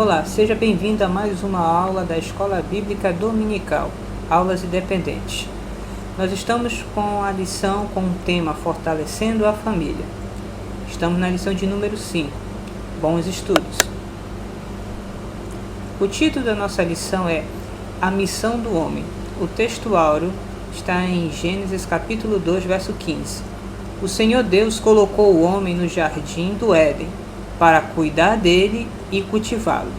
Olá, seja bem-vindo a mais uma aula da Escola Bíblica Dominical, Aulas Independentes. Nós estamos com a lição com o tema Fortalecendo a Família. Estamos na lição de número 5. Bons estudos. O título da nossa lição é A Missão do Homem. O texto áureo está em Gênesis capítulo 2, verso 15. O Senhor Deus colocou o homem no jardim do Éden para cuidar dele e cultivá-lo.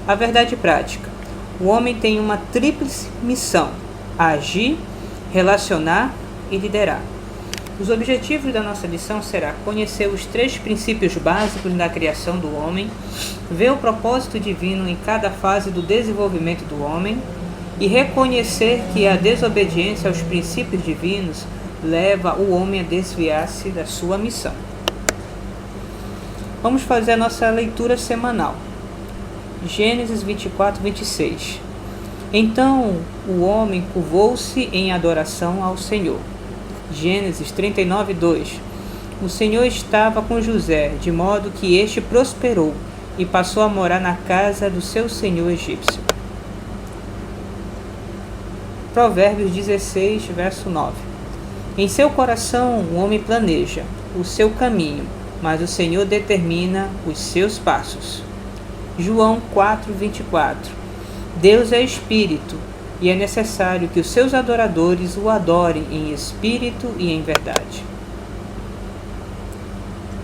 A verdade prática: o homem tem uma tríplice missão: agir, relacionar e liderar. Os objetivos da nossa lição será conhecer os 3 princípios básicos da criação do homem, ver o propósito divino em cada fase do desenvolvimento do homem e reconhecer que a desobediência aos princípios divinos leva o homem a desviar-se da sua missão. Vamos fazer a nossa leitura semanal. Gênesis 24, 26. Então o homem curvou-se em adoração ao Senhor. Gênesis 39, 2. O Senhor estava com José, de modo que este prosperou e passou a morar na casa do seu senhor egípcio. Provérbios 16, verso 9. Em seu coração o homem planeja o seu caminho, mas o Senhor determina os seus passos. João 4, 24. Deus é espírito, e é necessário que os seus adoradores o adorem em espírito e em verdade.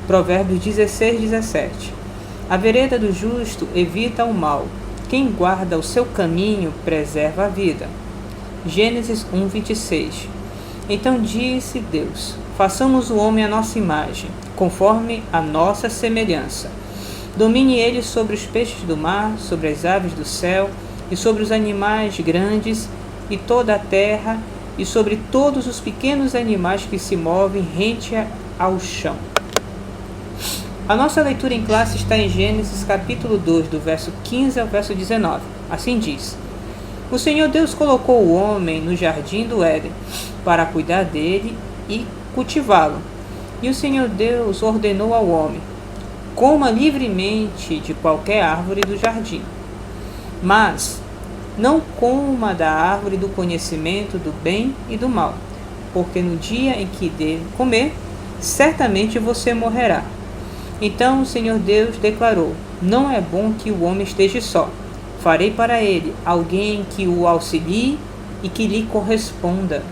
Provérbios 16, 17. A vereda do justo evita o mal. Quem guarda o seu caminho preserva a vida. Gênesis 1, 26. Então disse Deus: façamos o homem à nossa imagem, conforme a nossa semelhança. Domine ele sobre os peixes do mar, sobre as aves do céu, e sobre os animais grandes, e toda a terra, e sobre todos os pequenos animais que se movem rente ao chão. A nossa leitura em classe está em Gênesis capítulo 2, do verso 15 ao verso 19. Assim diz: o Senhor Deus colocou o homem no jardim do Éden, para cuidar dele e cultivá-lo. E o Senhor Deus ordenou ao homem: coma livremente de qualquer árvore do jardim, mas não coma da árvore do conhecimento do bem e do mal, porque no dia em que dele comer, certamente você morrerá. Então o Senhor Deus declarou: não é bom que o homem esteja só. Farei para ele alguém que o auxilie e que lhe corresponda.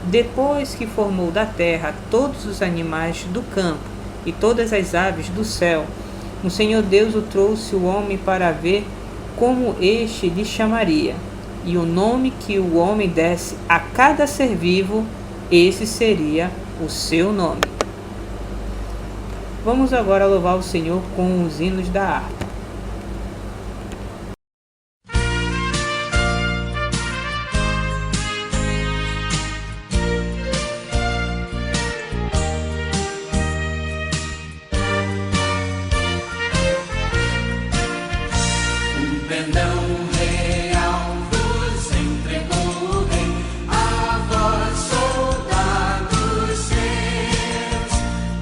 Depois que formou da terra todos os animais do campo e todas as aves do céu, o Senhor Deus o trouxe o homem para ver como este lhe chamaria. E o nome que o homem desse a cada ser vivo, esse seria o seu nome. Vamos agora louvar o Senhor com os hinos da harpa.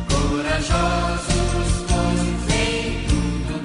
Corajosos, pois em tudo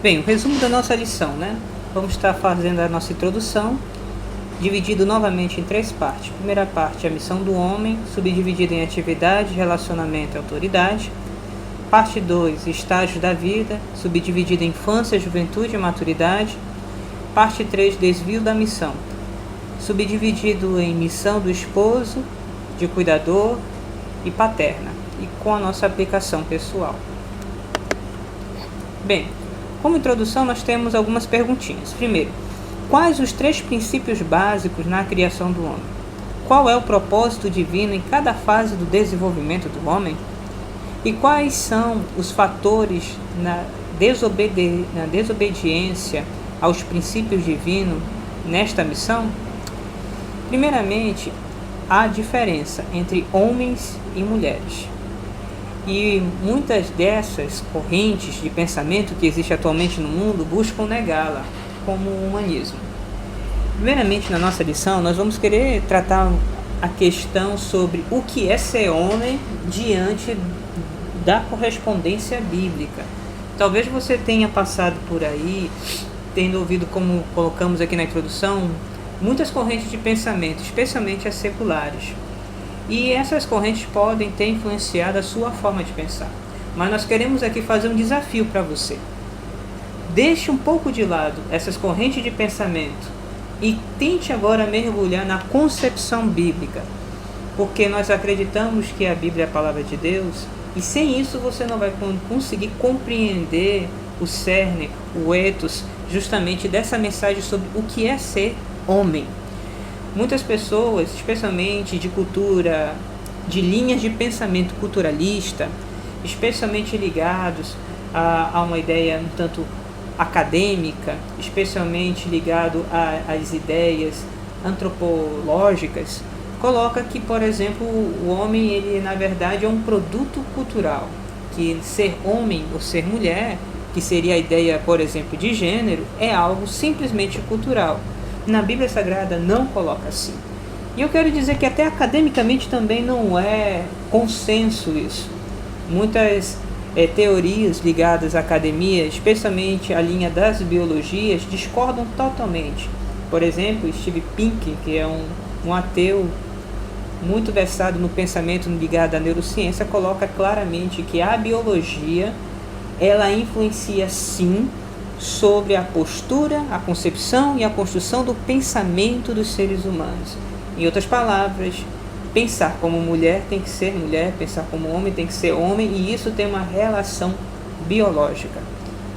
Bem, o resumo da nossa lição, né? Vamos estar fazendo a nossa introdução, dividido novamente em 3 partes. Primeira parte, a missão do homem, subdividida em atividade, relacionamento e autoridade. Parte 2, estágios da vida, subdividida em infância, juventude e maturidade. Parte 3, desvio da missão, subdividido em missão do esposo, de cuidador e paterna, e com a nossa aplicação pessoal. Bem, como introdução nós temos algumas perguntinhas. Primeiro, quais os 3 princípios básicos na criação do homem? Qual é o propósito divino em cada fase do desenvolvimento do homem? E quais são os fatores na desobediência aos princípios divinos nesta missão? Primeiramente, há diferença entre homens e mulheres. E muitas dessas correntes de pensamento que existem atualmente no mundo buscam negá-la como humanismo. Primeiramente, na nossa lição, nós vamos querer tratar a questão sobre o que é ser homem diante da correspondência bíblica. Talvez você tenha passado por aí, tendo ouvido, como colocamos aqui na introdução, muitas correntes de pensamento, especialmente as seculares. E essas correntes podem ter influenciado a sua forma de pensar. Mas nós queremos aqui fazer um desafio para você. Deixe um pouco de lado essas correntes de pensamento e tente agora mergulhar na concepção bíblica. Porque nós acreditamos que a Bíblia é a palavra de Deus e sem isso você não vai conseguir compreender o cerne, o ethos, justamente dessa mensagem sobre o que é ser homem. Muitas pessoas, especialmente de cultura, de linhas de pensamento culturalista, especialmente ligados a uma ideia um tanto acadêmica, especialmente ligado às ideias antropológicas, coloca que, por exemplo, o homem, ele na verdade é um produto cultural, que ser homem ou ser mulher, que seria a ideia, por exemplo, de gênero, é algo simplesmente cultural. Na Bíblia Sagrada não coloca assim. E eu quero dizer que até academicamente também não é consenso isso. Muitas teorias ligadas à academia, especialmente a linha das biologias, discordam totalmente. Por exemplo, Steve Pinker, que é um ateu muito versado no pensamento ligado à neurociência, coloca claramente que a biologia, ela influencia sim sobre a postura, a concepção e a construção do pensamento dos seres humanos. Em outras palavras, pensar como mulher tem que ser mulher, pensar como homem tem que ser homem, e isso tem uma relação biológica.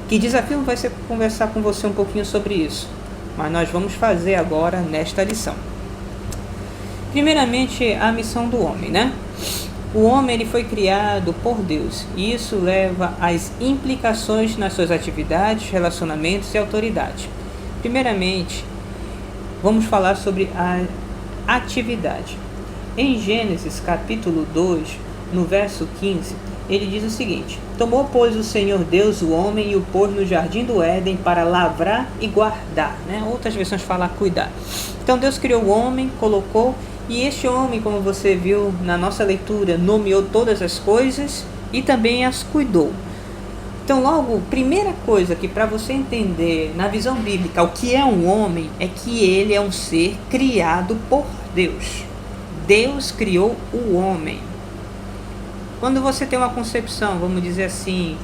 Que desafio vai ser conversar com você um pouquinho sobre isso, mas nós vamos fazer agora nesta lição. Primeiramente, a missão do homem, né? O homem, ele foi criado por Deus, e isso leva às implicações nas suas atividades, relacionamentos e autoridade. Primeiramente, vamos falar sobre a atividade. Em Gênesis capítulo 2, no verso 15, ele diz o seguinte: tomou, pois, o Senhor Deus o homem e o pôs no jardim do Éden para lavrar e guardar, né? Outras versões falam cuidar. Então Deus criou o homem, colocou. E este homem, como você viu na nossa leitura, nomeou todas as coisas e também as cuidou. Então, logo, primeira coisa que para você entender na visão bíblica o que é um homem é que ele é um ser criado por Deus. Deus criou o homem. Quando você tem uma concepção, vamos dizer assim,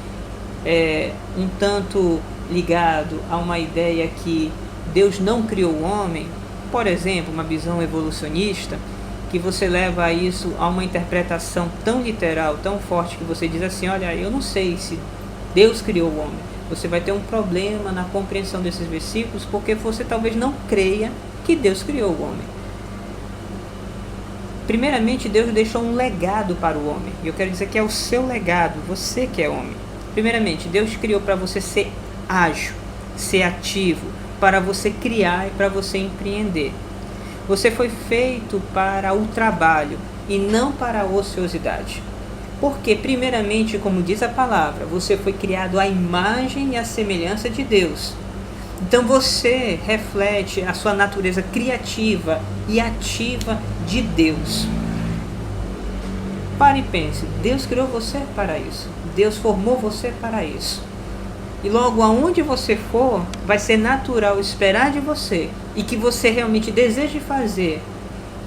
um tanto ligado a uma ideia que Deus não criou o homem, por exemplo, uma visão evolucionista, que você leva isso a uma interpretação tão literal, tão forte, que você diz assim: olha, eu não sei se Deus criou o homem. Você vai ter um problema na compreensão desses versículos, porque você talvez não creia que Deus criou o homem. Primeiramente, Deus deixou um legado para o homem, e eu quero dizer que é o seu legado, você que é homem. Primeiramente, Deus criou para você ser ágil, ser ativo, para você criar e para você empreender. Você foi feito para o trabalho e não para a ociosidade. Porque, primeiramente, como diz a palavra, você foi criado à imagem e à semelhança de Deus. Então você reflete a sua natureza criativa e ativa de Deus. Pare e pense, Deus criou você para isso. Deus formou você para isso. E logo aonde você for, vai ser natural esperar de você e que você realmente deseje fazer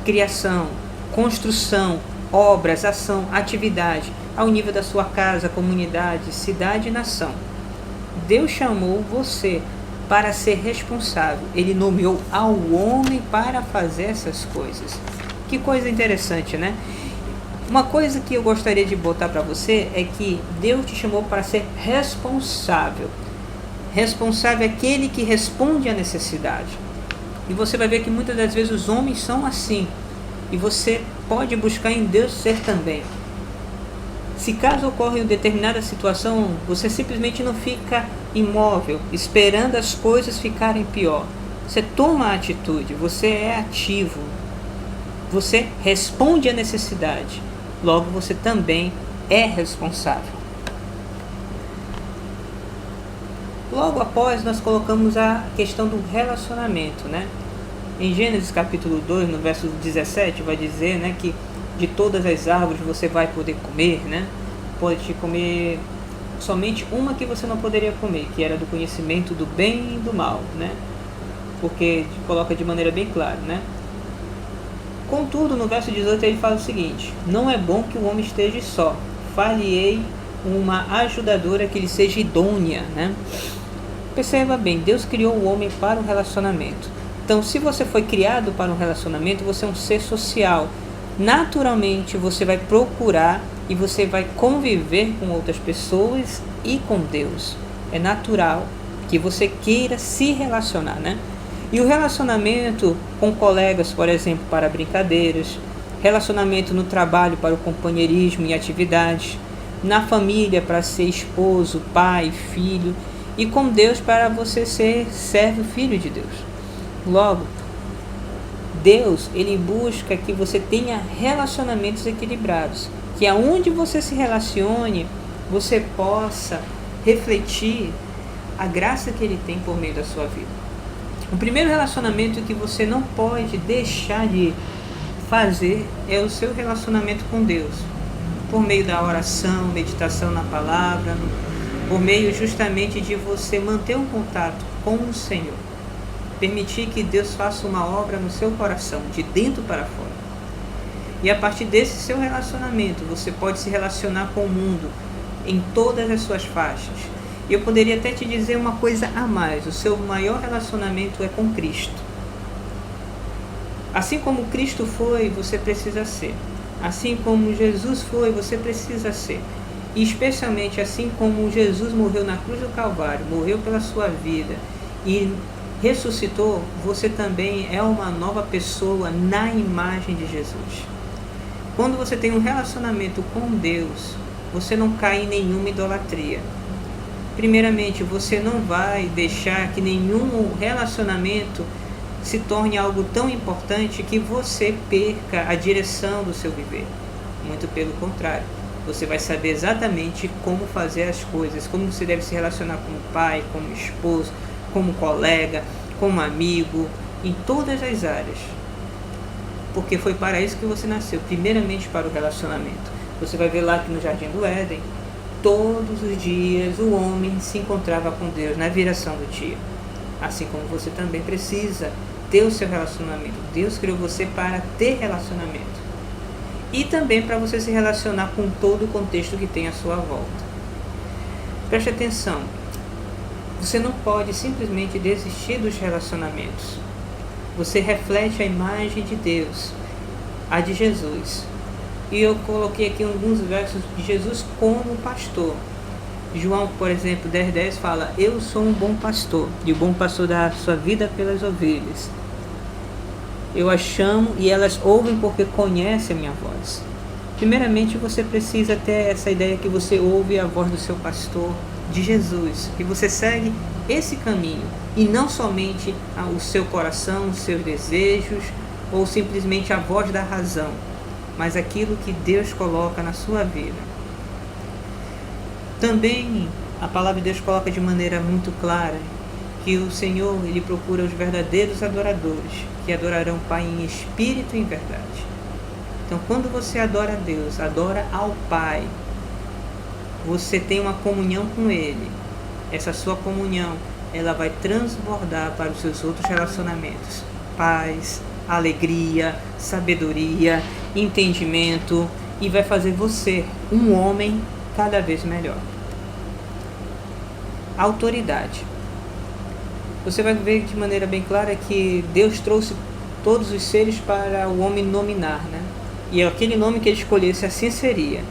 criação, construção, obras, ação, atividade ao nível da sua casa, comunidade, cidade e nação. Deus chamou você para ser responsável. Ele nomeou ao homem para fazer essas coisas. Que coisa interessante, né? Uma coisa que eu gostaria de botar para você é que Deus te chamou para ser responsável. Responsável é aquele que responde à necessidade. E você vai ver que muitas das vezes os homens são assim. E você pode buscar em Deus ser também. Se caso ocorre uma determinada situação, você simplesmente não fica imóvel, esperando as coisas ficarem pior. Você toma a atitude, você é ativo. Você responde à necessidade. Logo, você também é responsável. Logo após, nós colocamos a questão do relacionamento, né? Em Gênesis capítulo 2, no verso 17, vai dizer, né, que de todas as árvores você vai poder comer, né? Pode comer somente uma que você não poderia comer, que era do conhecimento do bem e do mal, né? Porque coloca de maneira bem clara, né? Contudo, no verso 18 ele fala o seguinte: não é bom que o homem esteja só, far-lhe-ei uma ajudadora que lhe seja idônea, né? Perceba bem, Deus criou o homem para o relacionamento. Então, se você foi criado para um relacionamento, você é um ser social. Naturalmente, você vai procurar e você vai conviver com outras pessoas e com Deus. É natural que você queira se relacionar, né? E o relacionamento com colegas, por exemplo, para brincadeiras, relacionamento no trabalho para o companheirismo e atividades, na família para ser esposo, pai, filho, e com Deus para você ser servo, filho de Deus. Logo, Deus, ele busca que você tenha relacionamentos equilibrados, que aonde você se relacione, você possa refletir a graça que ele tem por meio da sua vida. O primeiro relacionamento que você não pode deixar de fazer é o seu relacionamento com Deus, por meio da oração, meditação na palavra, por meio justamente de você manter um contato com o Senhor. Permitir que Deus faça uma obra no seu coração, de dentro para fora. E a partir desse seu relacionamento, você pode se relacionar com o mundo em todas as suas faixas. E eu poderia até te dizer uma coisa a mais: o seu maior relacionamento é com Cristo. Assim como Cristo foi, você precisa ser. Assim como Jesus foi, você precisa ser. E especialmente assim como Jesus morreu na cruz do Calvário, morreu pela sua vida e ressuscitou, você também é uma nova pessoa na imagem de Jesus. Quando você tem um relacionamento com Deus, você não cai em nenhuma idolatria. Primeiramente, você não vai deixar que nenhum relacionamento se torne algo tão importante que você perca a direção do seu viver. Muito pelo contrário, você vai saber exatamente como fazer as coisas, como você deve se relacionar como pai, como esposo, como colega, como amigo, em todas as áreas. Porque foi para isso que você nasceu, primeiramente para o relacionamento. Você vai ver lá que no Jardim do Éden, todos os dias o homem se encontrava com Deus na viração do dia. Assim como você também precisa ter o seu relacionamento. Deus criou você para ter relacionamento. E também para você se relacionar com todo o contexto que tem à sua volta. Preste atenção. Você não pode simplesmente desistir dos relacionamentos. Você reflete a imagem de Deus, a de Jesus. E eu coloquei aqui alguns versos de Jesus como pastor. João, por exemplo, 10:10 fala: eu sou um bom pastor, e o bom pastor dá a sua vida pelas ovelhas. Eu as chamo e elas ouvem porque conhecem a minha voz. Primeiramente, você precisa ter essa ideia que você ouve a voz do seu pastor, de Jesus, que você segue esse caminho e não somente o seu coração, os seus desejos ou simplesmente a voz da razão, mas aquilo que Deus coloca na sua vida. Também a palavra de Deus coloca de maneira muito clara que o Senhor, ele procura os verdadeiros adoradores, que adorarão o Pai em espírito e em verdade. Então, quando você adora a Deus, adora ao Pai, você tem uma comunhão com Ele. essa sua comunhão, ela vai transbordar para os seus outros relacionamentos. Paz, alegria, sabedoria, entendimento, e vai fazer você um homem cada vez melhor. Autoridade. Você vai ver de maneira bem clara que Deus trouxe todos os seres para o homem nominar, né? E aquele nome que ele escolhesse assim seria.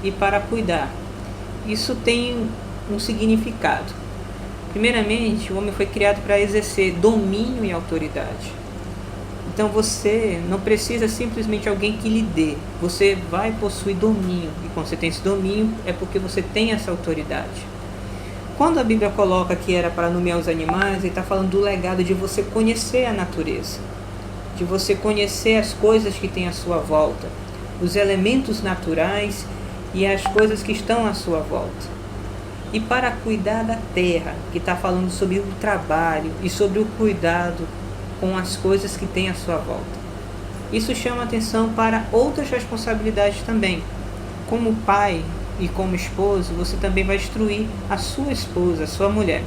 E para cuidar. Isso tem um significado. Primeiramente, o homem foi criado para exercer domínio e autoridade. Então você não precisa simplesmente alguém que lhe dê. Você vai possuir domínio. E quando você tem esse domínio, é porque você tem essa autoridade. Quando a Bíblia coloca que era para nomear os animais, ele está falando do legado de você conhecer a natureza, de você conhecer as coisas que tem à sua volta, os elementos naturais e as coisas que estão à sua volta. E para cuidar da terra, que está falando sobre o trabalho e sobre o cuidado com as coisas que tem à sua volta. Isso chama atenção para outras responsabilidades também. Como pai e como esposo, você também vai instruir a sua esposa, a sua mulher.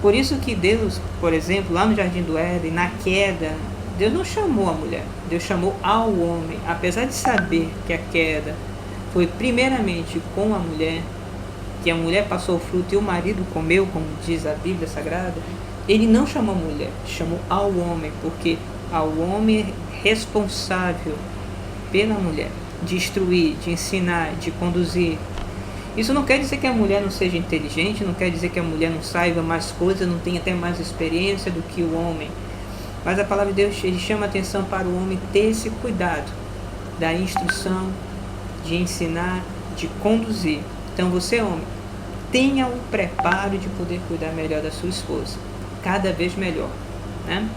Por isso que Deus, por exemplo, lá no Jardim do Éden, na queda, Deus não chamou a mulher, Deus chamou ao homem. Apesar de saber que a queda foi primeiramente com a mulher, que a mulher passou o fruto e o marido comeu, como diz a Bíblia Sagrada, ele não chamou a mulher, chamou ao homem, porque ao homem é responsável pela mulher, de instruir, de ensinar, de conduzir. Isso não quer dizer que a mulher não seja inteligente, não quer dizer que a mulher não saiba mais coisas, não tenha até mais experiência do que o homem. Mas a palavra de Deus, ele chama a atenção para o homem ter esse cuidado da instrução, de ensinar, de conduzir. Então você, homem, tenha o preparo de poder cuidar melhor da sua esposa, cada vez melhor, né?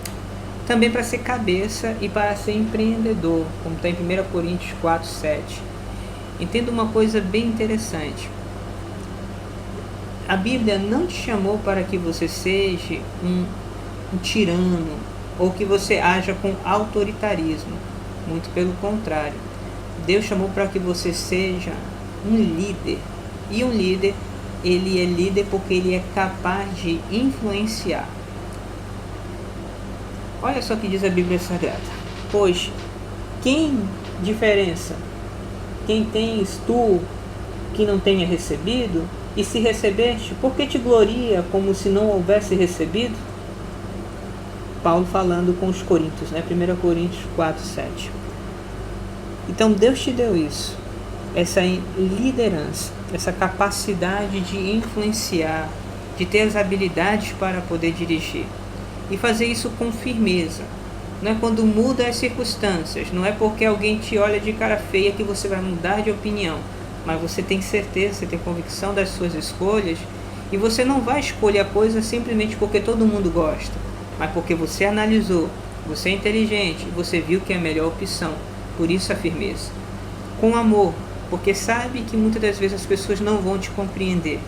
Também para ser cabeça e para ser empreendedor, como está em 1 Coríntios 4, 7. Entenda uma coisa bem interessante. A Bíblia não te chamou para que você seja um tirano ou que você haja com autoritarismo. Muito pelo contrário. Deus chamou para que você seja um líder. E um líder, ele é líder porque ele é capaz de influenciar. Olha só o que diz a Bíblia Sagrada. Pois, quem diferença? Quem tens tu que não tenha recebido? E se recebeste, por que te gloria como se não houvesse recebido? Paulo falando com os Coríntios, né? 1 Coríntios 4, 7. Então Deus te deu isso, essa liderança, essa capacidade de influenciar, de ter as habilidades para poder dirigir. E fazer isso com firmeza. Não é quando muda as circunstâncias, não é porque alguém te olha de cara feia que você vai mudar de opinião, mas você tem certeza, você tem convicção das suas escolhas, e você não vai escolher a coisa simplesmente porque todo mundo gosta, mas porque você analisou, você é inteligente, você viu que é a melhor opção, por isso a firmeza. Com amor, porque sabe que muitas das vezes as pessoas não vão te compreender,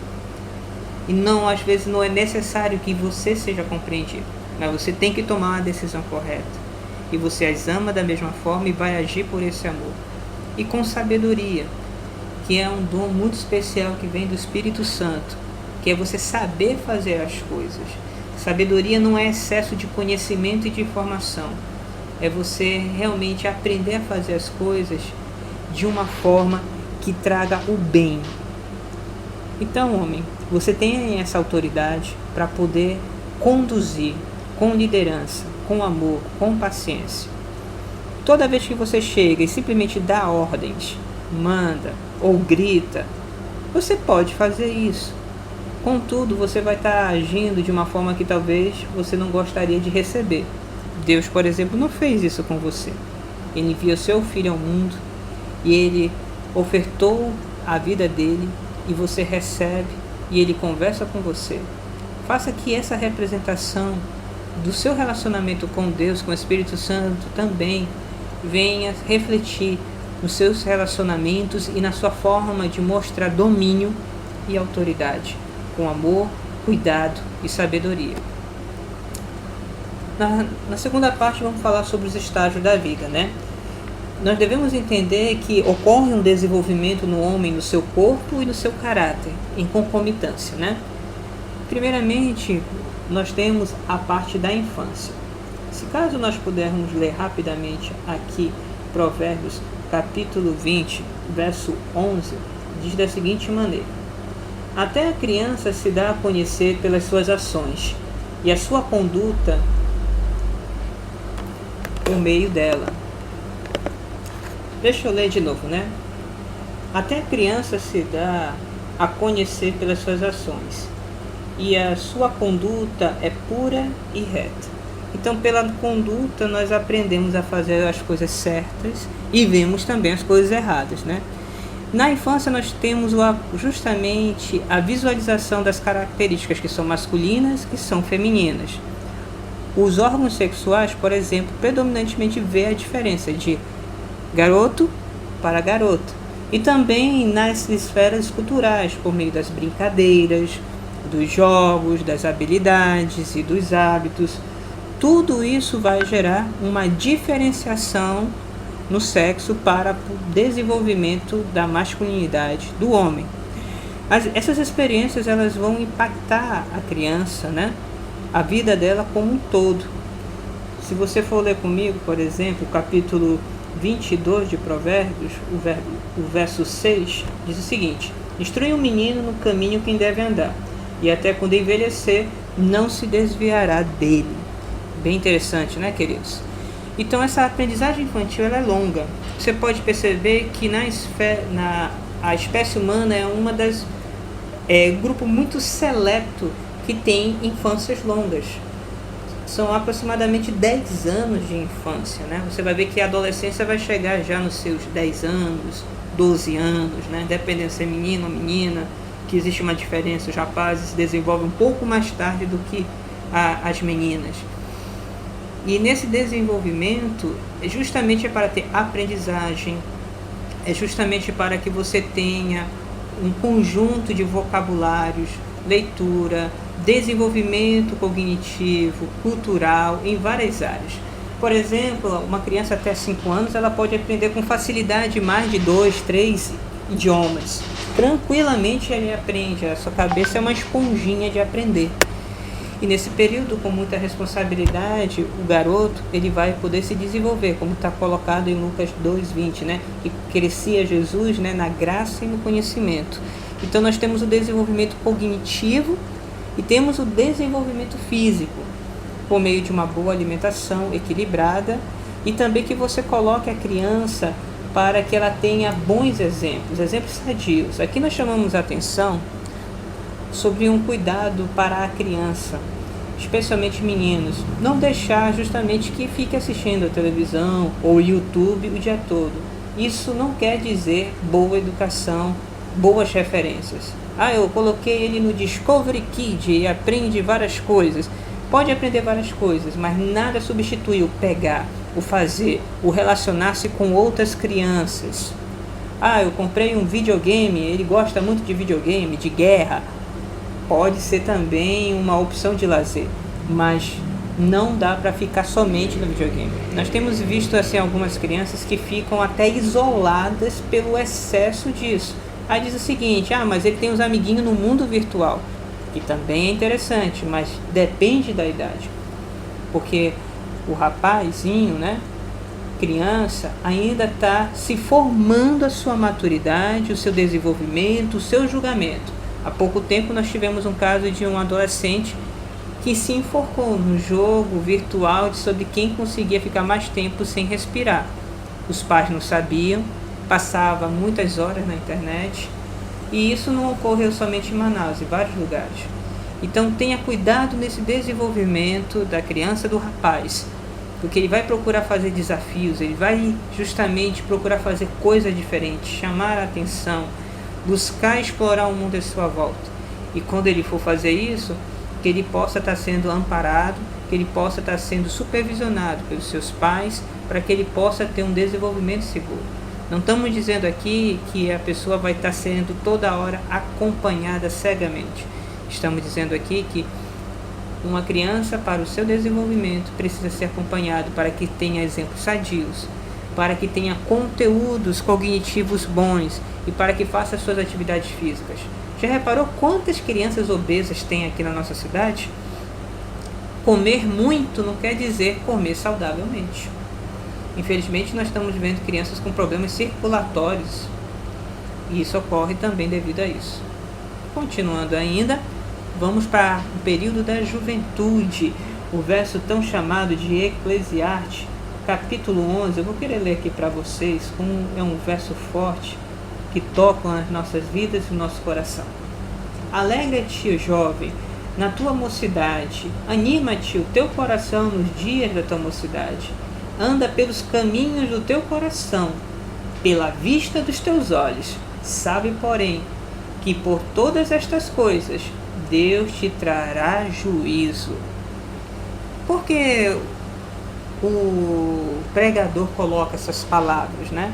e não, às vezes não é necessário que você seja compreendido, mas você tem que tomar a decisão correta. E você as ama da mesma forma e vai agir por esse amor. E com sabedoria, que é um dom muito especial que vem do Espírito Santo, que é você saber fazer as coisas. Sabedoria não é excesso de conhecimento e de informação. É você realmente aprender a fazer as coisas de uma forma que traga o bem. Então, homem, você tem essa autoridade para poder conduzir com liderança, com amor, com paciência. Toda vez que você chega e simplesmente dá ordens, manda ou grita, você pode fazer isso. Contudo, você vai estar agindo de uma forma que talvez você não gostaria de receber. Deus, por exemplo, não fez isso com você. Ele enviou seu filho ao mundo e ele ofertou a vida dele e você recebe e ele conversa com você. Faça que essa representação do seu relacionamento com Deus, com o Espírito Santo, também venha refletir nos seus relacionamentos e na sua forma de mostrar domínio e autoridade, com amor, cuidado e sabedoria. Na segunda parte vamos falar sobre os estágios da vida, né? Nós devemos entender que ocorre um desenvolvimento no homem, no seu corpo e no seu caráter, em concomitância, né? Primeiramente, nós temos a parte da infância. Se caso nós pudermos ler rapidamente aqui Provérbios capítulo 20, verso 11, diz da seguinte maneira: até a criança se dá a conhecer pelas suas ações, e a sua conduta por meio dela. Deixa eu ler de novo, né? Até a criança se dá a conhecer pelas suas ações, e a sua conduta é pura e reta. Então, pela conduta, nós aprendemos a fazer as coisas certas e vemos também as coisas erradas, né? Na infância, nós temos justamente a visualização das características que são masculinas, que são femininas. Os órgãos sexuais, por exemplo, predominantemente vê a diferença de garoto para garota. E também nas esferas culturais, por meio das brincadeiras, dos jogos, das habilidades e dos hábitos. Tudo isso vai gerar uma diferenciação no sexo para o desenvolvimento da masculinidade do homem. Essas experiências elas vão impactar a criança, né? A vida dela como um todo. Se você for ler comigo, por exemplo, o capítulo 22 de Provérbios, o verso 6, diz o seguinte: instrui um menino no caminho que deve andar, e até quando envelhecer não se desviará dele. Bem interessante, né, queridos? Então essa aprendizagem infantil ela é longa. Você pode perceber que a espécie humana é uma das grupo muito seleto que tem infâncias longas. São aproximadamente 10 anos de infância, né? Você vai ver que a adolescência vai chegar já nos seus 10 anos, 12 anos, né? Dependendo se é menino ou menina, que existe uma diferença. Os rapazes se desenvolvem um pouco mais tarde do que as meninas. E nesse desenvolvimento, justamente é para ter aprendizagem, é justamente para que você tenha um conjunto de vocabulários, leitura, desenvolvimento cognitivo, cultural, em várias áreas. Por exemplo, uma criança até 5 anos, ela pode aprender com facilidade mais de 2, 3 idiomas. Tranquilamente ele aprende, a sua cabeça é uma esponjinha de aprender. E nesse período, com muita responsabilidade, o garoto ele vai poder se desenvolver, como está colocado em Lucas 2:20, né? Que crescia Jesus, né, na graça e no conhecimento. Então nós temos o desenvolvimento cognitivo e temos o desenvolvimento físico, por meio de uma boa alimentação equilibrada e também que você coloque a criança para que ela tenha bons exemplos sadios. Aqui nós chamamos a atenção sobre um cuidado para a criança, especialmente meninos, não deixar justamente que fique assistindo a televisão ou YouTube o dia todo. Isso não quer dizer boa educação, boas referências. Eu coloquei ele no Discovery Kid e aprende várias coisas. Pode aprender várias coisas, mas nada substitui o pegar, o fazer, o relacionar-se com outras crianças. Eu comprei um videogame, ele gosta muito de videogame, de guerra. Pode ser também uma opção de lazer, mas não dá para ficar somente no videogame. Nós temos visto assim algumas crianças que ficam até isoladas pelo excesso disso. Aí diz o seguinte: mas ele tem uns amiguinhos no mundo virtual, que também é interessante, mas depende da idade, porque o rapazinho, né, criança, ainda está se formando a sua maturidade, o seu desenvolvimento, o seu julgamento. Há pouco tempo nós tivemos um caso de um adolescente que se enforcou no jogo virtual sobre quem conseguia ficar mais tempo sem respirar. Os pais não sabiam, passava muitas horas na internet, e isso não ocorreu somente em Manaus, em vários lugares. Então tenha cuidado nesse desenvolvimento da criança, do rapaz, porque ele vai procurar fazer desafios, ele vai justamente procurar fazer coisas diferentes, chamar a atenção, buscar explorar o mundo à sua volta. E quando ele for fazer isso, que ele possa estar sendo amparado, que ele possa estar sendo supervisionado pelos seus pais, para que ele possa ter um desenvolvimento seguro. Não estamos dizendo aqui que a pessoa vai estar sendo toda hora acompanhada cegamente. Estamos dizendo aqui que uma criança, para o seu desenvolvimento, precisa ser acompanhado para que tenha exemplos sadios, para que tenha conteúdos cognitivos bons e para que faça suas atividades físicas. Já reparou quantas crianças obesas tem aqui na nossa cidade? Comer muito não quer dizer comer saudavelmente. Infelizmente, nós estamos vendo crianças com problemas circulatórios e isso ocorre também devido a isso. Continuando ainda, vamos para o período da juventude, o verso tão chamado de Eclesiastes, capítulo 11. Eu vou querer ler aqui para vocês, como é um verso forte que toca as nossas vidas e o nosso coração. Alegra-te, jovem, na tua mocidade, anima-te o teu coração nos dias da tua mocidade, anda pelos caminhos do teu coração, pela vista dos teus olhos. Sabe, porém, que por todas estas coisas Deus te trará juízo. Por que o pregador coloca essas palavras, né?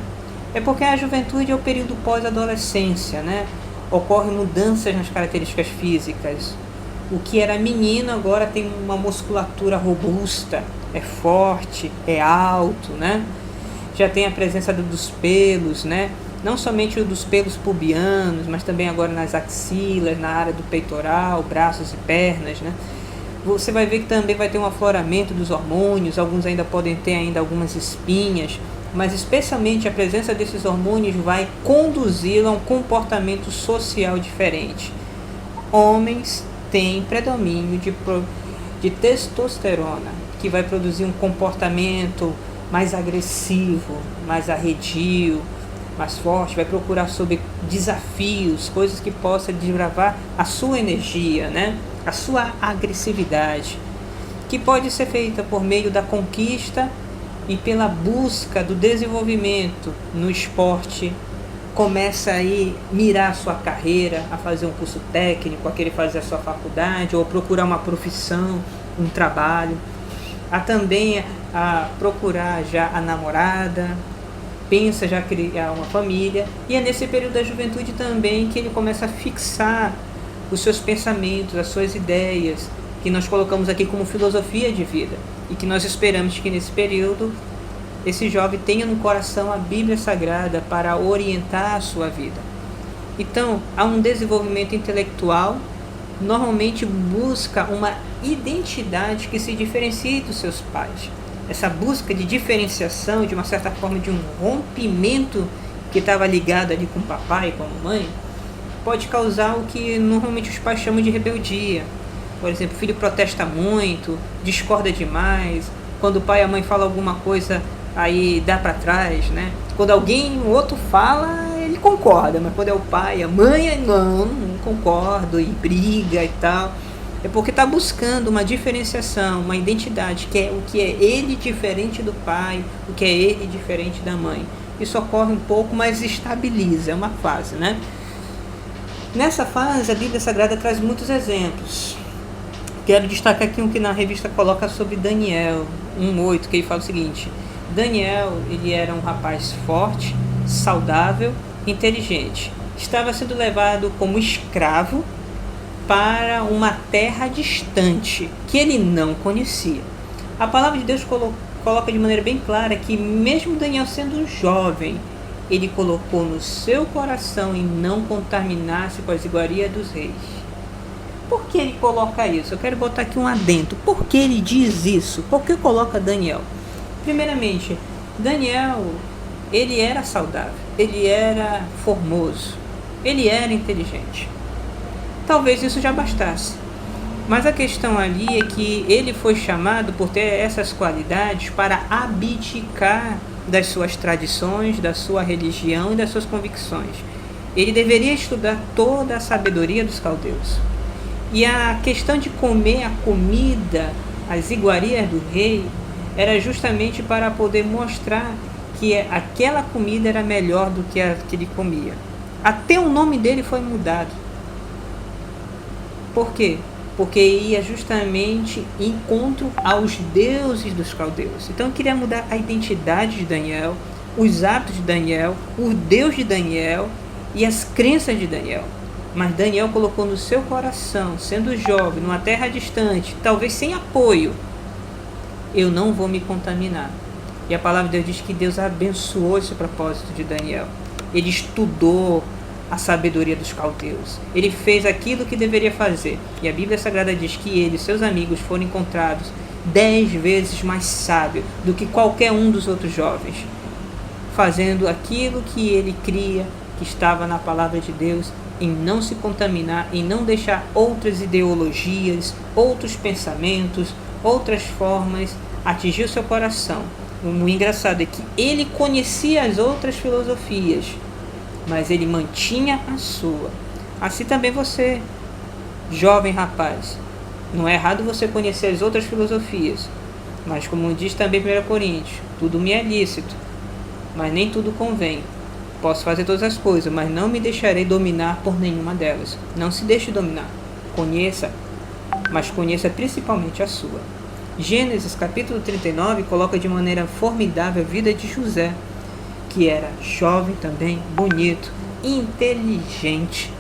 É porque a juventude é o período pós-adolescência, né? Ocorrem mudanças nas características físicas. O que era menino agora tem uma musculatura robusta, é forte, é alto, né? Já tem a presença dos pelos, né? Não somente dos pelos pubianos, mas também agora nas axilas, na área do peitoral, braços e pernas, né? Você vai ver que também vai ter um afloramento dos hormônios, alguns ainda podem ter ainda algumas espinhas, mas especialmente a presença desses hormônios vai conduzi-lo a um comportamento social diferente. Homens têm predomínio de testosterona, que vai produzir um comportamento mais agressivo, mais arredio, mais forte, vai procurar sobre desafios, coisas que possam desbravar a sua energia, né? A sua agressividade, que pode ser feita por meio da conquista e pela busca do desenvolvimento no esporte. Começa aí mirar a sua carreira, a fazer um curso técnico, a querer fazer a sua faculdade, ou procurar uma profissão, um trabalho. A também a procurar já a namorada, pensa já criar uma família, e é nesse período da juventude também que ele começa a fixar os seus pensamentos, as suas ideias, que nós colocamos aqui como filosofia de vida, e que nós esperamos que nesse período esse jovem tenha no coração a Bíblia Sagrada para orientar a sua vida. Então, há um desenvolvimento intelectual, normalmente busca uma identidade que se diferencie dos seus pais. Essa busca de diferenciação, de uma certa forma de um rompimento que estava ligado ali com o papai e com a mamãe, pode causar o que normalmente os pais chamam de rebeldia. Por exemplo, o filho protesta muito, discorda demais, quando o pai e a mãe falam alguma coisa, aí dá para trás, né? Quando o outro fala, ele concorda, mas quando é o pai, a mãe, não concordo, e briga e tal. É porque está buscando uma diferenciação, uma identidade, que é o que é ele diferente do pai, o que é ele diferente da mãe. Isso ocorre um pouco, mas estabiliza, é uma fase, né? Nessa fase, a Bíblia Sagrada traz muitos exemplos. Quero destacar aqui um que na revista coloca sobre Daniel 1:8, que ele fala o seguinte: Daniel, ele era um rapaz forte, saudável, inteligente. Estava sendo levado como escravo para uma terra distante, que ele não conhecia. A palavra de Deus coloca de maneira bem clara que mesmo Daniel sendo jovem, ele colocou no seu coração em não contaminar-se com as iguarias dos reis. Por que ele coloca isso? Eu quero botar aqui um adendo. Por que ele diz isso? Por que coloca Daniel? Primeiramente, Daniel, ele era saudável, ele era formoso, ele era inteligente. Talvez isso já bastasse. Mas a questão ali é que ele foi chamado por ter essas qualidades para abdicar das suas tradições, da sua religião e das suas convicções. Ele deveria estudar toda a sabedoria dos caldeus. E a questão de comer a comida, as iguarias do rei, era justamente para poder mostrar que aquela comida era melhor do que a que ele comia. Até o nome dele foi mudado. Por quê? Porque ia justamente em encontro aos deuses dos caldeus. Então eu queria mudar a identidade de Daniel, os hábitos de Daniel, o Deus de Daniel e as crenças de Daniel. Mas Daniel colocou no seu coração, sendo jovem, numa terra distante, talvez sem apoio, eu não vou me contaminar. E a palavra de Deus diz que Deus abençoou esse propósito de Daniel. Ele estudou, a sabedoria dos caldeus. Ele fez aquilo que deveria fazer. E a Bíblia Sagrada diz que ele e seus amigos foram encontrados 10 vezes mais sábio do que qualquer um dos outros jovens, fazendo aquilo que ele cria, que estava na palavra de Deus, em não se contaminar, em não deixar outras ideologias, outros pensamentos, outras formas atingir o seu coração. O engraçado é que ele conhecia as outras filosofias, mas ele mantinha a sua. Assim também você, jovem rapaz, não é errado você conhecer as outras filosofias, mas como diz também 1 Coríntios, tudo me é lícito, mas nem tudo convém. Posso fazer todas as coisas, mas não me deixarei dominar por nenhuma delas. Não se deixe dominar. Conheça, mas conheça principalmente a sua. Gênesis capítulo 39 coloca de maneira formidável a vida de José, que era jovem também, bonito, inteligente,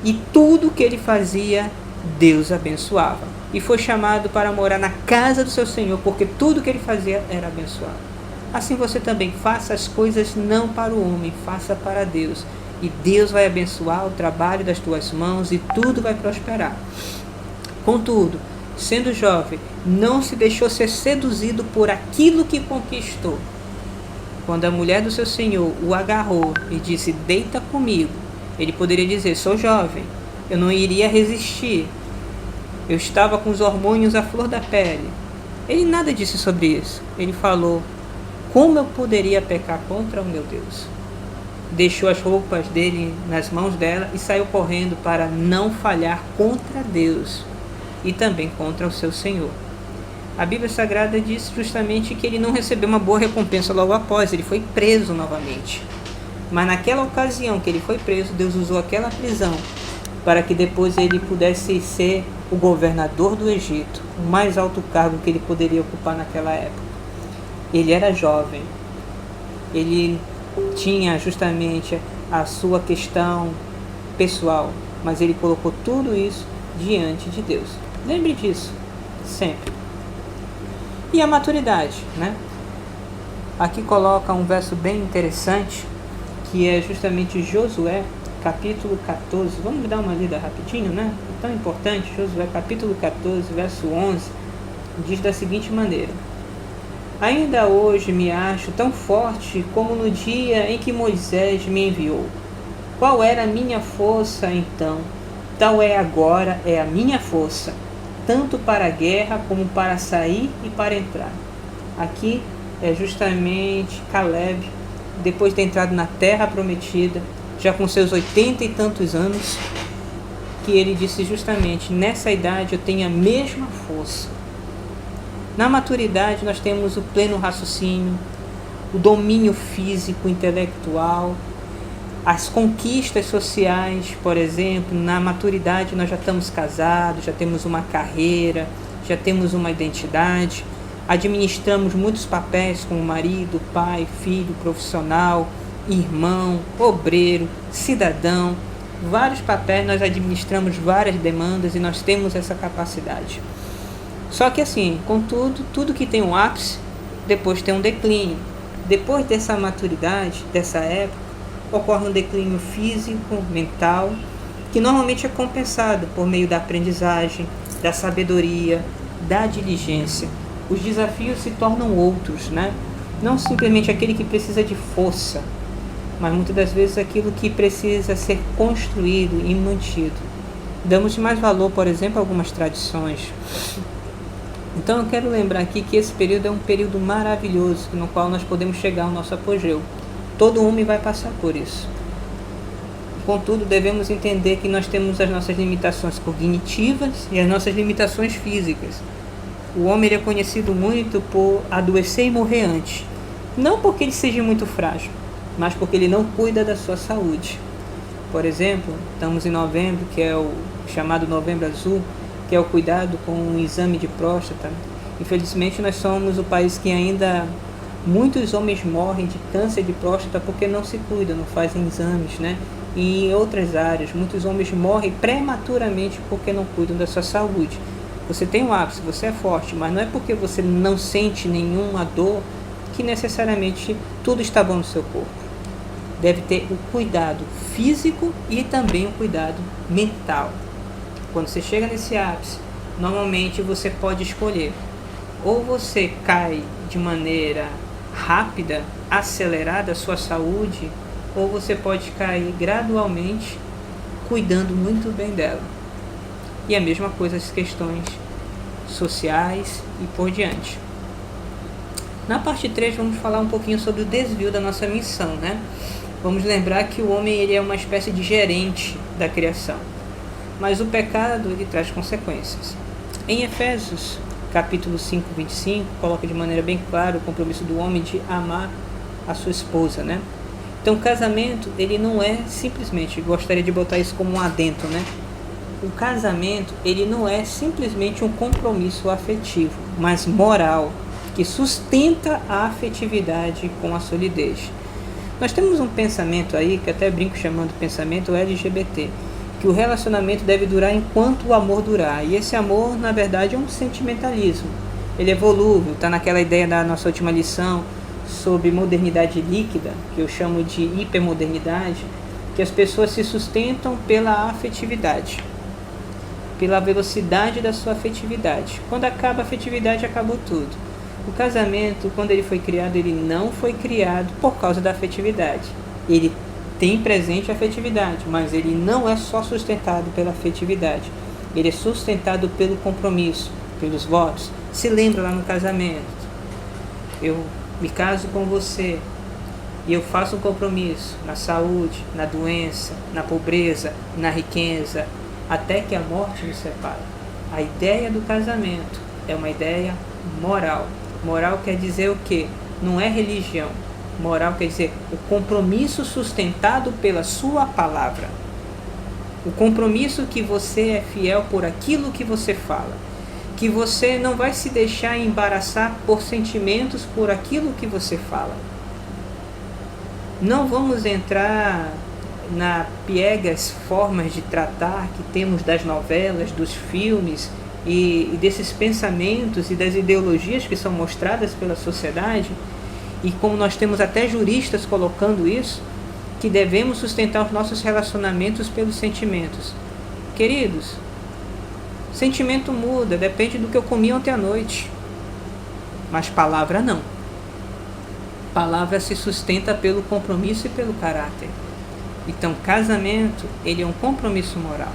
e tudo que ele fazia, Deus abençoava. E foi chamado para morar na casa do seu Senhor, porque tudo que ele fazia era abençoado. Assim você também faça as coisas não para o homem, faça para Deus. E Deus vai abençoar o trabalho das tuas mãos e tudo vai prosperar. Contudo, sendo jovem, não se deixou ser seduzido por aquilo que conquistou. Quando a mulher do seu Senhor o agarrou e disse, deita comigo, ele poderia dizer, sou jovem, eu não iria resistir. Eu estava com os hormônios à flor da pele. Ele nada disse sobre isso. Ele falou, como eu poderia pecar contra o meu Deus? Deixou as roupas dele nas mãos dela e saiu correndo para não falhar contra Deus e também contra o seu Senhor. A Bíblia Sagrada diz justamente que ele não recebeu uma boa recompensa logo após, ele foi preso novamente. Mas naquela ocasião que ele foi preso, Deus usou aquela prisão para que depois ele pudesse ser o governador do Egito, o mais alto cargo que ele poderia ocupar naquela época. Ele era jovem, ele tinha justamente a sua questão pessoal, mas ele colocou tudo isso diante de Deus. Lembre disso, sempre. E a maturidade, né? Aqui coloca um verso bem interessante, que é justamente Josué, capítulo 14. Vamos dar uma lida rapidinho, né? É tão importante. Josué, capítulo 14, verso 11, diz da seguinte maneira: ainda hoje me acho tão forte como no dia em que Moisés me enviou. Qual era a minha força então? Tal é agora é a minha força, tanto para a guerra como para sair e para entrar. Aqui é justamente Caleb, depois de ter entrado na terra prometida, já com seus 80 e tantos anos, que ele disse justamente, nessa idade eu tenho a mesma força. Na maturidade nós temos o pleno raciocínio, o domínio físico, intelectual, as conquistas sociais, por exemplo. Na maturidade nós já estamos casados, já temos uma carreira, já temos uma identidade, administramos muitos papéis como marido, pai, filho, profissional, irmão, obreiro, cidadão. Vários papéis nós administramos, várias demandas, e nós temos essa capacidade. Só que assim, contudo, tudo que tem um ápice, depois tem um declínio. Depois dessa maturidade, dessa época, ocorre um declínio físico, mental, que normalmente é compensado por meio da aprendizagem, da sabedoria, da diligência. Os desafios se tornam outros, né? Não simplesmente aquele que precisa de força, mas muitas das vezes aquilo que precisa ser construído e mantido. Damos mais valor, por exemplo, a algumas tradições. Então eu quero lembrar aqui que esse período é um período maravilhoso, no qual nós podemos chegar ao nosso apogeu. Todo homem vai passar por isso. Contudo, devemos entender que nós temos as nossas limitações cognitivas e as nossas limitações físicas. O homem ele é conhecido muito por adoecer e morrer antes. Não porque ele seja muito frágil, mas porque ele não cuida da sua saúde. Por exemplo, estamos em novembro, que é o chamado Novembro Azul, que é o cuidado com o exame de próstata. Infelizmente, nós somos o país que ainda muitos homens morrem de câncer de próstata porque não se cuidam, não fazem exames, né? E em outras áreas, muitos homens morrem prematuramente porque não cuidam da sua saúde. Você tem um ápice, você é forte, mas não é porque você não sente nenhuma dor que necessariamente tudo está bom no seu corpo. deve ter o cuidado físico e também o cuidado mental. Quando você chega nesse ápice, normalmente você pode escolher: ou você cai de maneira rápida, acelerada a sua saúde, ou você pode cair gradualmente, cuidando muito bem dela. E a mesma coisa as questões sociais e por diante. Na parte 3 vamos falar um pouquinho sobre o desvio da nossa missão, né? Vamos lembrar que o homem ele é uma espécie de gerente da criação, mas o pecado ele traz consequências. Em Efésios capítulo 5, 25, coloca de maneira bem clara o compromisso do homem de amar a sua esposa, né? Então o casamento ele não é simplesmente, gostaria de botar isso como um adendo, né? O casamento ele não é simplesmente um compromisso afetivo, mas moral, que sustenta a afetividade com a solidez. Nós temos um pensamento aí, que até brinco chamando pensamento LGBT, que o relacionamento deve durar enquanto o amor durar. E esse amor, na verdade, é um sentimentalismo. Ele é volúvel, está naquela ideia da nossa última lição sobre modernidade líquida, que eu chamo de hipermodernidade, que as pessoas se sustentam pela afetividade, pela velocidade da sua afetividade. Quando acaba a afetividade, acabou tudo. O casamento, quando ele foi criado, ele não foi criado por causa da afetividade. Ele tem presente a afetividade, mas ele não é só sustentado pela afetividade. Ele é sustentado pelo compromisso, pelos votos. Se lembra lá no casamento: eu me caso com você e eu faço um compromisso na saúde, na doença, na pobreza, na riqueza, até que a morte nos separe. A ideia do casamento é uma ideia moral. Moral quer dizer o quê? Não é religião. Moral quer dizer o compromisso sustentado pela sua palavra. O compromisso que você é fiel por aquilo que você fala. Que você não vai se deixar embaraçar por sentimentos por aquilo que você fala. Não vamos entrar na piegas formas de tratar que temos das novelas, dos filmes e desses pensamentos e das ideologias que são mostradas pela sociedade, e como nós temos até juristas colocando isso, que devemos sustentar os nossos relacionamentos pelos sentimentos. Queridos, sentimento muda, depende do que eu comi ontem à noite, mas palavra não. Palavra se sustenta pelo compromisso e pelo caráter. Então, casamento, ele é um compromisso moral.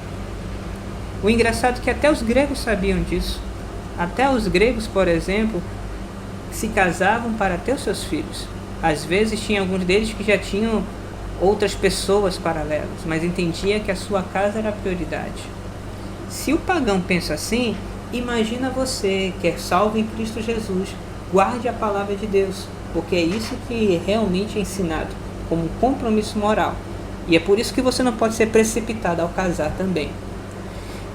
O engraçado é que até os gregos sabiam disso. Até os gregos, por exemplo, se casavam para ter os seus filhos. Às vezes tinha alguns deles que já tinham outras pessoas paralelas, mas entendia que a sua casa era a prioridade. Se o pagão pensa assim, imagina você que é salvo em Cristo Jesus, guarde a palavra de Deus, porque é isso que realmente é ensinado, como um compromisso moral. E é por isso que você não pode ser precipitado ao casar também.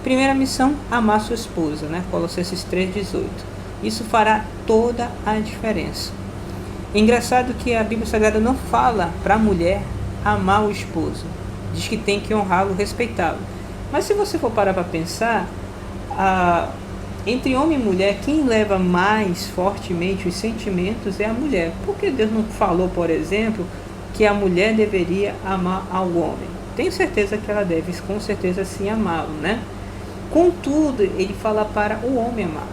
Primeira missão, amar sua esposa, né? Colossenses 3,18. Isso fará toda a diferença. Engraçado que a Bíblia Sagrada não fala para a mulher amar o esposo. Diz que tem que honrá-lo, respeitá-lo. Mas se você for parar para pensar, entre homem e mulher, quem leva mais fortemente os sentimentos é a mulher. Por que Deus não falou, por exemplo, que a mulher deveria amar ao homem? Tenho certeza que ela deve, com certeza, sim, amá-lo, né? Contudo, ele fala para o homem amá-lo.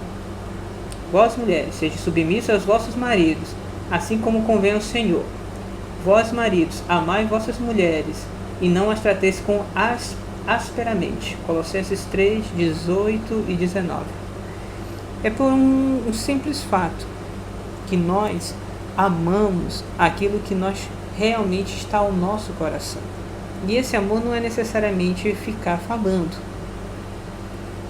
Vós, mulheres, sejam submissas aos vossos maridos, assim como convém ao Senhor. Vós, maridos, amai vossas mulheres, e não as trateis com asperamente. Colossenses 3, 18 e 19. É por um simples fato que nós amamos aquilo que nós realmente está ao nosso coração. E esse amor não é necessariamente ficar falando.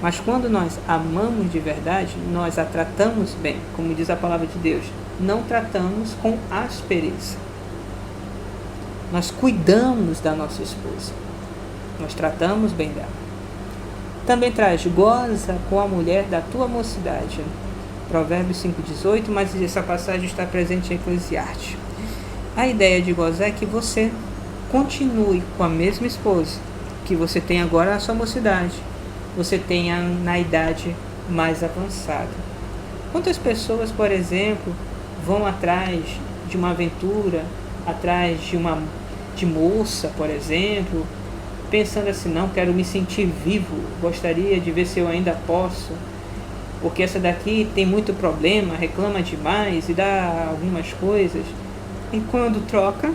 Mas quando nós amamos de verdade, nós a tratamos bem, como diz a palavra de Deus. Não tratamos com aspereza. Nós cuidamos da nossa esposa. Nós tratamos bem dela. Também traz: goza com a mulher da tua mocidade. Provérbios 5,18, mas essa passagem está presente em Eclesiastes. A ideia de gozar é que você continue com a mesma esposa que você tem agora na sua mocidade. Você tenha na idade mais avançada. Quantas pessoas, por exemplo, vão atrás de uma aventura, atrás de uma de moça, por exemplo, pensando assim, não, quero me sentir vivo, gostaria de ver se eu ainda posso, porque essa daqui tem muito problema, reclama demais e dá algumas coisas. E quando troca,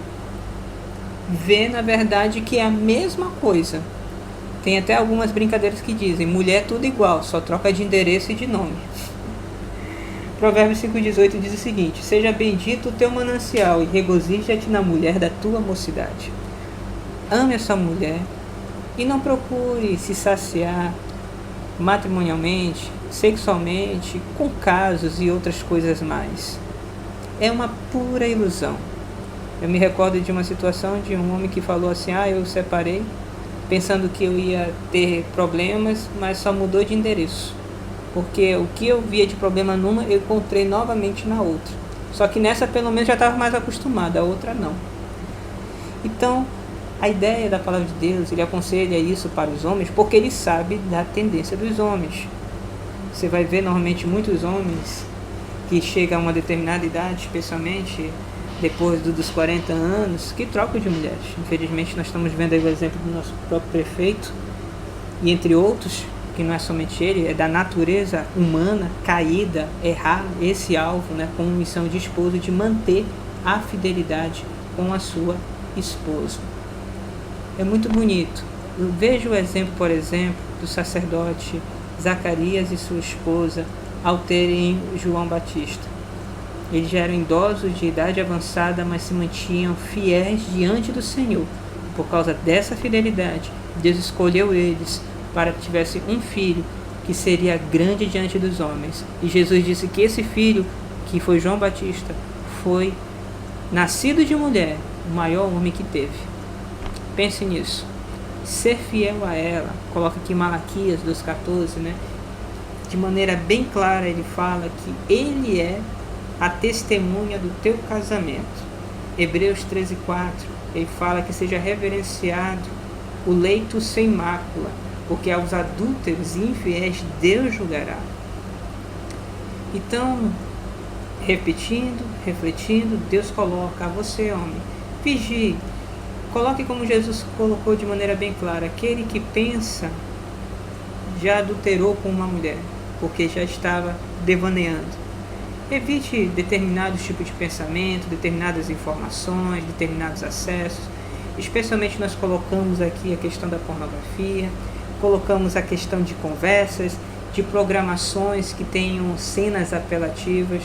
vê na verdade que é a mesma coisa. Tem até algumas brincadeiras que dizem, mulher é tudo igual, só troca de endereço e de nome. Provérbios 5,18 diz o seguinte: seja bendito o teu manancial e regozija-te na mulher da tua mocidade. Ame essa mulher e não procure se saciar matrimonialmente, sexualmente, com casos e outras coisas mais. É uma pura ilusão. Eu me recordo de uma situação de um homem que falou assim, eu separei, pensando que eu ia ter problemas, mas só mudou de endereço. Porque o que eu via de problema numa, eu encontrei novamente na outra. Só que nessa pelo menos já estava mais acostumada, a outra não. Então, a ideia da palavra de Deus, ele aconselha isso para os homens, porque ele sabe da tendência dos homens. Você vai ver normalmente muitos homens que chegam a uma determinada idade, especialmente depois dos 40 anos, que trocam de mulheres. Infelizmente nós estamos vendo aí o exemplo do nosso próprio prefeito, e entre outros, que não é somente ele, é da natureza humana caída, errar esse alvo, com missão de esposo, de manter a fidelidade com a sua esposa. É muito bonito. Eu vejo o exemplo, por exemplo, do sacerdote Zacarias e sua esposa ao terem João Batista. Eles já eram idosos de idade avançada, mas se mantinham fiéis diante do Senhor. Por causa dessa fidelidade, Deus escolheu eles para que tivessem um filho que seria grande diante dos homens. E Jesus disse que esse filho, que foi João Batista, foi nascido de mulher, o maior homem que teve. Pense nisso. Ser fiel a ela. Coloca aqui Malaquias 2,14, de maneira bem clara ele fala que ele é a testemunha do teu casamento. Hebreus 13,4, ele fala que seja reverenciado o leito sem mácula, porque aos adúlteros e infiéis Deus julgará. Então, repetindo, refletindo, Deus coloca a você, homem, vigie. Coloque como Jesus colocou de maneira bem clara, aquele que pensa já adulterou com uma mulher, porque já estava devaneando. Evite determinados tipos de pensamento, determinadas informações, determinados acessos. Especialmente nós colocamos aqui a questão da pornografia, colocamos a questão de conversas, de programações que tenham cenas apelativas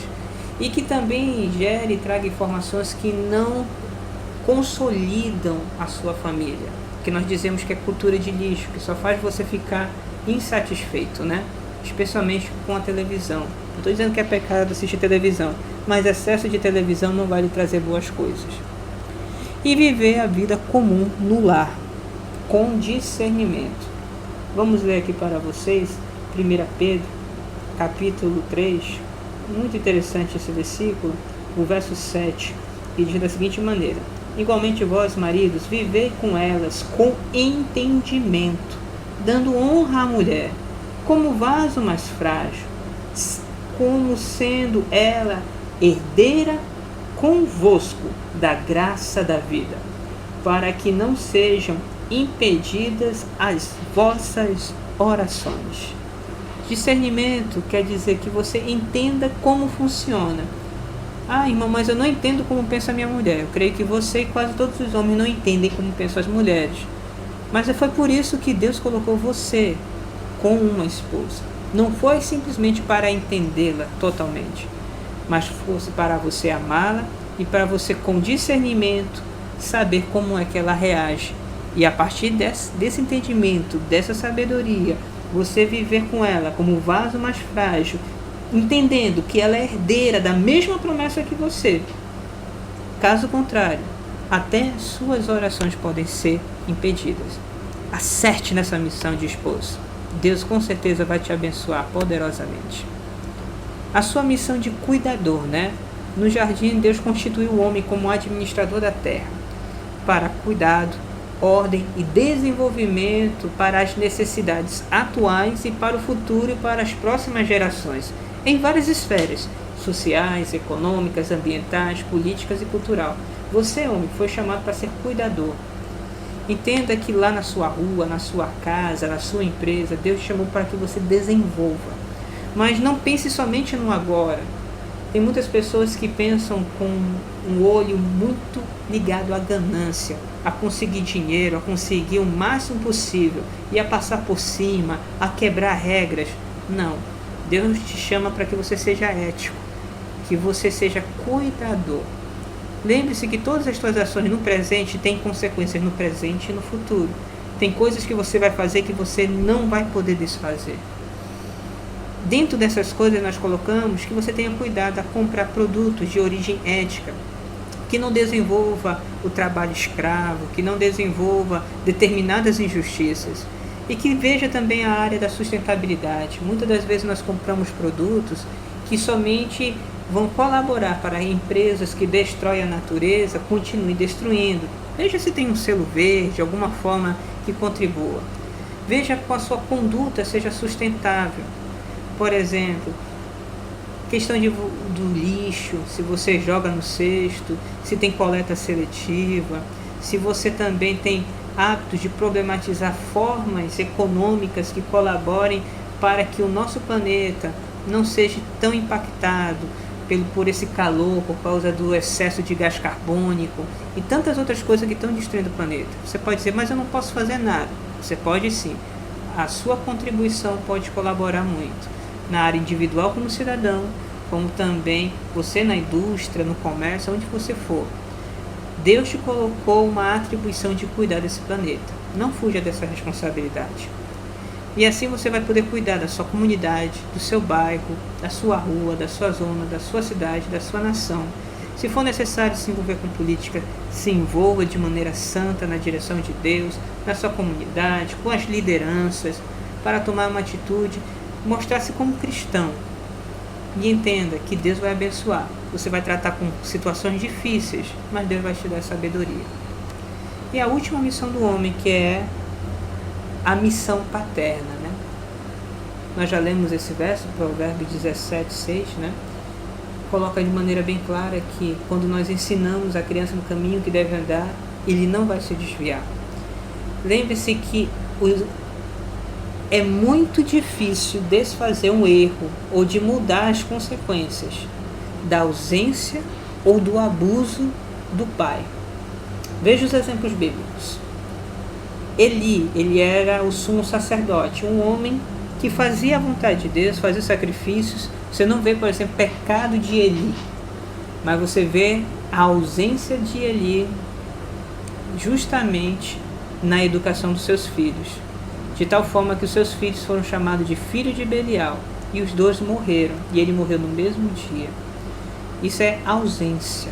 e que também gere e traga informações que não consolidam a sua família, que nós dizemos que é cultura de lixo, que só faz você ficar insatisfeito, especialmente com a televisão. Não estou dizendo que é pecado assistir televisão, mas excesso de televisão não vai lhe trazer boas coisas. E viver a vida comum no lar, com discernimento. Vamos ler aqui para vocês 1 Pedro, capítulo 3, muito interessante esse versículo, o verso 7, que diz da seguinte maneira: igualmente vós, maridos, vivei com elas com entendimento, dando honra à mulher, como vaso mais frágil, como sendo ela herdeira convosco da graça da vida, para que não sejam impedidas as vossas orações. Discernimento quer dizer que você entenda como funciona. Irmão, mas eu não entendo como pensa a minha mulher. Eu creio que você e quase todos os homens não entendem como pensam as mulheres. Mas foi por isso que Deus colocou você com uma esposa. Não foi simplesmente para entendê-la totalmente, mas fosse para você amá-la e para você, com discernimento, saber como é que ela reage. E a partir desse entendimento, dessa sabedoria, você viver com ela como um vaso mais frágil, entendendo que ela é herdeira da mesma promessa que você. Caso contrário, até suas orações podem ser impedidas. Acerte nessa missão de esposo. Deus com certeza vai te abençoar poderosamente. A sua missão de cuidador, No jardim, Deus constituiu o homem como administrador da terra, para cuidado, ordem e desenvolvimento para as necessidades atuais e para o futuro e para as próximas gerações, em várias esferas, sociais, econômicas, ambientais, políticas e cultural. Você, homem, foi chamado para ser cuidador. Entenda que lá na sua rua, na sua casa, na sua empresa, Deus te chamou para que você desenvolva. Mas não pense somente no agora. Tem muitas pessoas que pensam com um olho muito ligado à ganância, a conseguir dinheiro, a conseguir o máximo possível e a passar por cima, a quebrar regras. Não. Deus te chama para que você seja ético, que você seja cuidador. Lembre-se que todas as suas ações no presente têm consequências no presente e no futuro. Tem coisas que você vai fazer que você não vai poder desfazer. Dentro dessas coisas nós colocamos que você tenha cuidado a comprar produtos de origem ética, que não desenvolva o trabalho escravo, que não desenvolva determinadas injustiças e que veja também a área da sustentabilidade. Muitas das vezes nós compramos produtos que somente vão colaborar para empresas que destroem a natureza continuem destruindo. Veja se tem um selo verde, alguma forma que contribua. Veja que a sua conduta seja sustentável. Por exemplo, questão do lixo, se você joga no cesto, se tem coleta seletiva, se você também tem hábitos de problematizar formas econômicas que colaborem para que o nosso planeta não seja tão impactado por esse calor, por causa do excesso de gás carbônico e tantas outras coisas que estão destruindo o planeta. Você pode dizer, mas eu não posso fazer nada. Você pode sim. A sua contribuição pode colaborar muito. Na área individual como cidadão, como também você na indústria, no comércio, onde você for. Deus te colocou uma atribuição de cuidar desse planeta. Não fuja dessa responsabilidade. E assim você vai poder cuidar da sua comunidade, do seu bairro, da sua rua, da sua zona, da sua cidade, da sua nação. Se for necessário se envolver com política, se envolva de maneira santa na direção de Deus, na sua comunidade, com as lideranças, para tomar uma atitude, mostrar-se como cristão. E entenda que Deus vai abençoar. Você vai tratar com situações difíceis, mas Deus vai te dar sabedoria. E a última missão do homem, que é a missão paterna, né? Nós já lemos esse verso, Provérbios 17:6, né? Coloca de maneira bem clara que quando nós ensinamos a criança no caminho que deve andar, ele não vai se desviar. Lembre-se que é muito difícil desfazer um erro ou de mudar as consequências da ausência ou do abuso do pai. Veja os exemplos bíblicos. Ele era o sumo sacerdote, um homem que fazia a vontade de Deus, fazia sacrifícios. Você não vê, por exemplo, pecado de Eli, mas você vê a ausência de Eli justamente na educação dos seus filhos, de tal forma que os seus filhos foram chamados de filhos de Belial, e os dois morreram, e ele morreu no mesmo dia. Isso é ausência.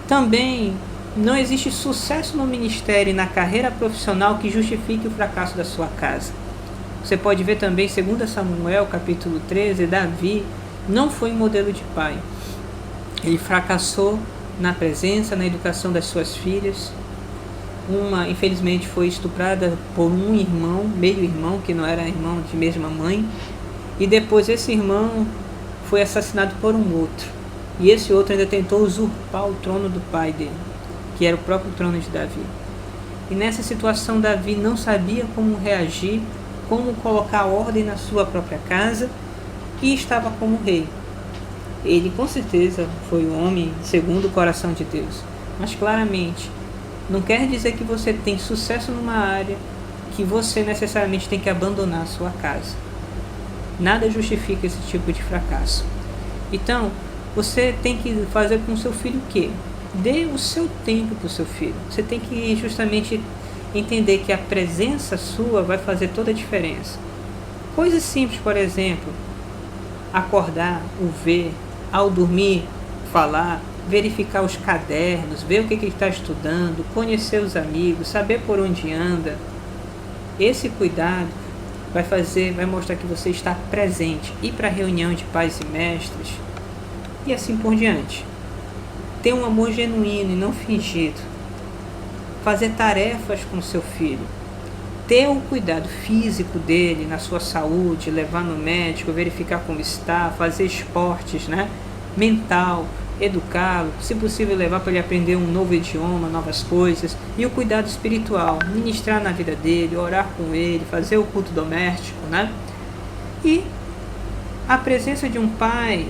Também não existe sucesso no ministério e na carreira profissional que justifique o fracasso da sua casa. Você pode ver também, 2 Samuel, capítulo 13, Davi não foi um modelo de pai. Ele fracassou na presença, na educação das suas filhas. Uma, infelizmente, foi estuprada por um irmão, meio-irmão, que não era irmão de mesma mãe. E depois esse irmão foi assassinado por um outro. E esse outro ainda tentou usurpar o trono do pai dele, que era o próprio trono de Davi. E nessa situação Davi não sabia como reagir, como colocar ordem na sua própria casa, e estava como rei. Ele com certeza foi um homem segundo o coração de Deus, mas claramente não quer dizer que você tem sucesso numa área que você necessariamente tem que abandonar a sua casa. Nada justifica esse tipo de fracasso. Então, você tem que fazer com o seu filho o quê? Dê o seu tempo para o seu filho. Você tem que justamente entender que a presença sua vai fazer toda a diferença. Coisas simples, por exemplo, acordar, o ver, ao dormir, falar, verificar os cadernos, ver o que ele está estudando, conhecer os amigos, saber por onde anda. Esse cuidado vai mostrar que você está presente. Ir para a reunião de pais e mestres e assim por diante. Ter um amor genuíno e não fingido. Fazer tarefas com seu filho. ter o cuidado físico dele, na sua saúde, levar no médico, verificar como está, fazer esportes, né? Mental, educá-lo, se possível levar para ele aprender um novo idioma, novas coisas, e o cuidado espiritual, ministrar na vida dele, orar com ele, fazer o culto doméstico, né? E a presença de um pai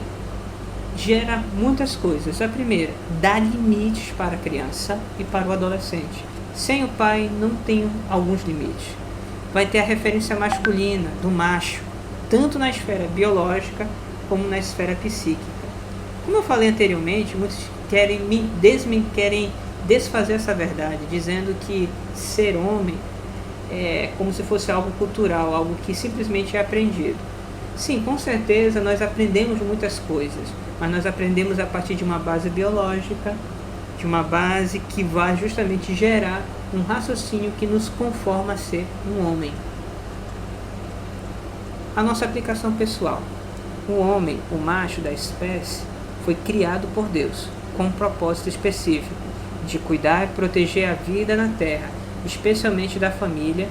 gera muitas coisas. A primeira, dá limites para a criança e para o adolescente. Sem o pai não tem alguns limites. Vai ter a referência masculina, do macho, tanto na esfera biológica como na esfera psíquica. Como eu falei anteriormente, muitos querem desfazer essa verdade, dizendo que ser homem é como se fosse algo cultural, algo que simplesmente é aprendido. Sim, com certeza nós aprendemos muitas coisas, mas nós aprendemos a partir de uma base biológica, de uma base que vai justamente gerar um raciocínio que nos conforma a ser um homem. A nossa aplicação pessoal. O homem, o macho da espécie, foi criado por Deus com um propósito específico de cuidar e proteger a vida na terra, especialmente da família,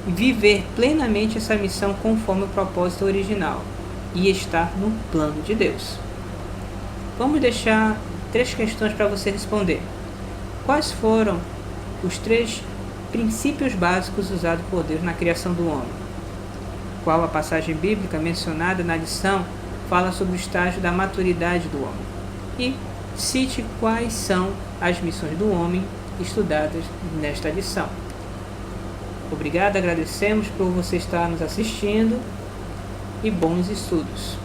e viver plenamente essa missão conforme o propósito original e estar no plano de Deus. Vamos deixar 3 questões para você responder. Quais foram os 3 princípios básicos usados por Deus na criação do homem? Qual a passagem bíblica mencionada na lição fala sobre o estágio da maturidade do homem? E cite quais são as missões do homem estudadas nesta lição. Obrigado, agradecemos por você estar nos assistindo e bons estudos.